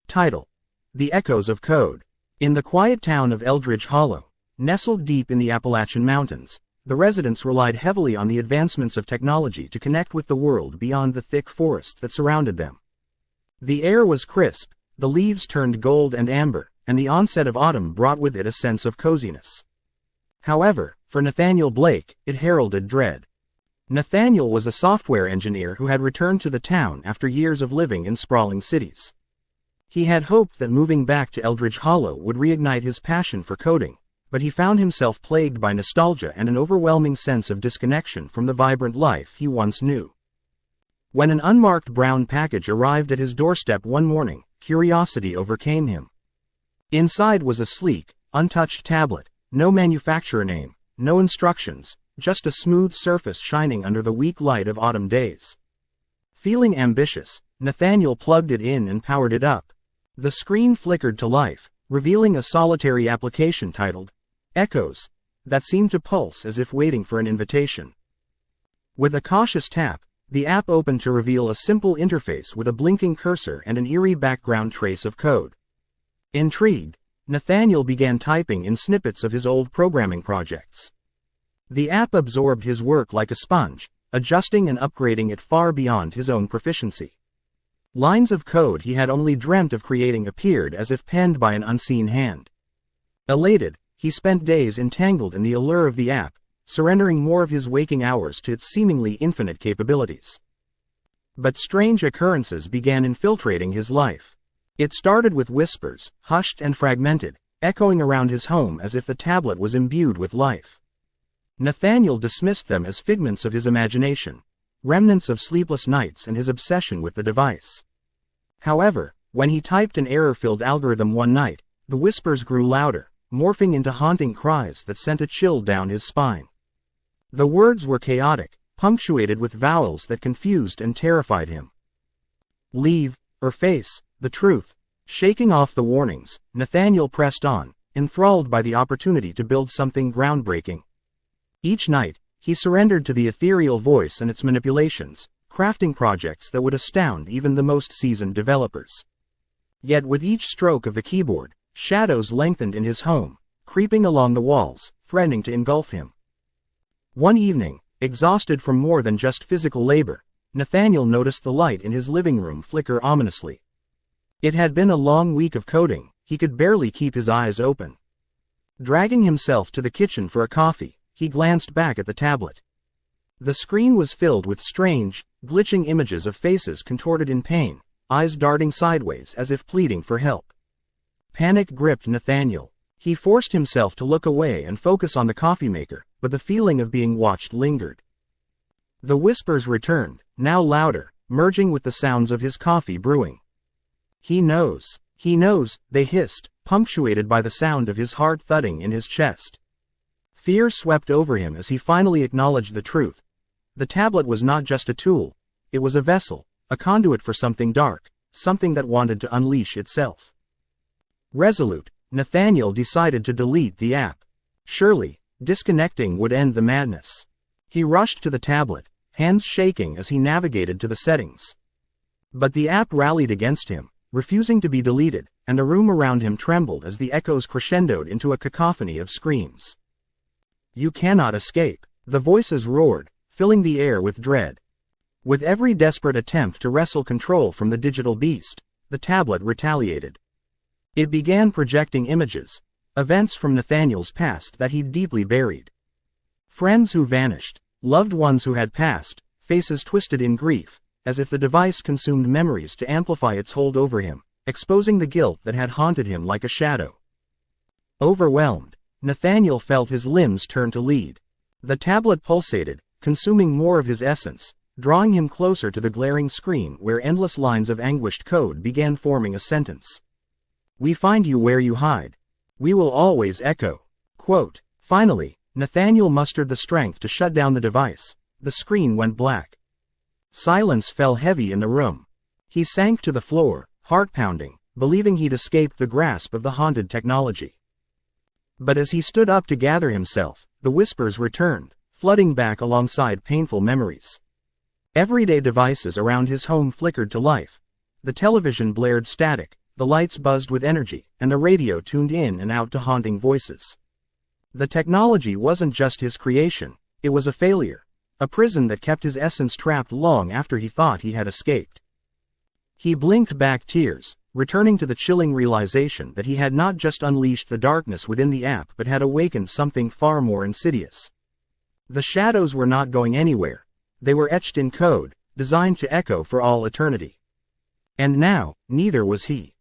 Title: The Echoes of Code. In the quiet town of Eldridge Hollow, nestled deep in the Appalachian Mountains, the residents relied heavily on the advancements of technology to connect with the world beyond the thick forest that surrounded them. The air was crisp, the leaves turned gold and amber, and the onset of autumn brought with it a sense of coziness. However, for Nathaniel Blake, it heralded dread. Nathaniel was a software engineer who had returned to the town after years of living in sprawling cities. He had hoped that moving back to Eldridge Hollow would reignite his passion for coding, but he found himself plagued by nostalgia and an overwhelming sense of disconnection from the vibrant life he once knew. When an unmarked brown package arrived at his doorstep one morning, curiosity overcame him. Inside was a sleek, untouched tablet, no manufacturer name, no instructions, just a smooth surface shining under the weak light of autumn days. Feeling ambitious, Nathaniel plugged it in and powered it up. The screen flickered to life, revealing a solitary application titled Echoes that seemed to pulse as if waiting for an invitation. With a cautious tap, the app opened to reveal a simple interface with a blinking cursor and an eerie background trace of code. Intrigued, Nathaniel began typing in snippets of his old programming projects. The app absorbed his work like a sponge, adjusting and upgrading it far beyond his own proficiency. Lines of code he had only dreamt of creating appeared as if penned by an unseen hand. Elated, he spent days entangled in the allure of the app, surrendering more of his waking hours to its seemingly infinite capabilities. But strange occurrences began infiltrating his life. It started with whispers, hushed and fragmented, echoing around his home as if the tablet was imbued with life. Nathaniel dismissed them as figments of his imagination, remnants of sleepless nights and his obsession with the device. However, when he typed an error-filled algorithm one night, the whispers grew louder, morphing into haunting cries that sent a chill down his spine. The words were chaotic, punctuated with vowels that confused and terrified him. Leave, or face, the truth. Shaking off the warnings, Nathaniel pressed on, enthralled by the opportunity to build something groundbreaking. Each night, he surrendered to the ethereal voice and its manipulations, crafting projects that would astound even the most seasoned developers. Yet with each stroke of the keyboard, shadows lengthened in his home, creeping along the walls, threatening to engulf him. One evening, exhausted from more than just physical labor, Nathaniel noticed the light in his living room flicker ominously. It had been a long week of coding, he could barely keep his eyes open. Dragging himself to the kitchen for a coffee, he glanced back at the tablet. The screen was filled with strange, glitching images of faces contorted in pain, eyes darting sideways as if pleading for help. Panic gripped Nathaniel. He forced himself to look away and focus on the coffee maker, but the feeling of being watched lingered. The whispers returned, now louder, merging with the sounds of his coffee brewing. He knows, they hissed, punctuated by the sound of his heart thudding in his chest. Fear swept over him as he finally acknowledged the truth. The tablet was not just a tool, it was a vessel, a conduit for something dark, something that wanted to unleash itself. Resolute, Nathaniel decided to delete the app. Surely, disconnecting would end the madness. He rushed to the tablet, hands shaking as he navigated to the settings. But the app rallied against him, refusing to be deleted, and the room around him trembled as the echoes crescendoed into a cacophony of screams. You cannot escape, the voices roared, filling the air with dread. With every desperate attempt to wrestle control from the digital beast, the tablet retaliated. It began projecting images, events from Nathaniel's past that he'd deeply buried. Friends who vanished, loved ones who had passed, faces twisted in grief, as if the device consumed memories to amplify its hold over him, exposing the guilt that had haunted him like a shadow. Overwhelmed, Nathaniel felt his limbs turn to lead. The tablet pulsated, consuming more of his essence, drawing him closer to the glaring screen where endless lines of anguished code began forming a sentence. We find you where you hide. We will always echo. Quote. Finally, Nathaniel mustered the strength to shut down the device. The screen went black. Silence fell heavy in the room. He sank to the floor, heart pounding, believing he'd escaped the grasp of the haunted technology. But as he stood up to gather himself, the whispers returned, flooding back alongside painful memories. Everyday devices around his home flickered to life. The television blared static, the lights buzzed with energy, and the radio tuned in and out to haunting voices. The technology wasn't just his creation, it was a failure, a prison that kept his essence trapped long after he thought he had escaped. He blinked back tears, returning to the chilling realization that he had not just unleashed the darkness within the app but had awakened something far more insidious. The shadows were not going anywhere. They were etched in code, designed to echo for all eternity. And now, neither was he.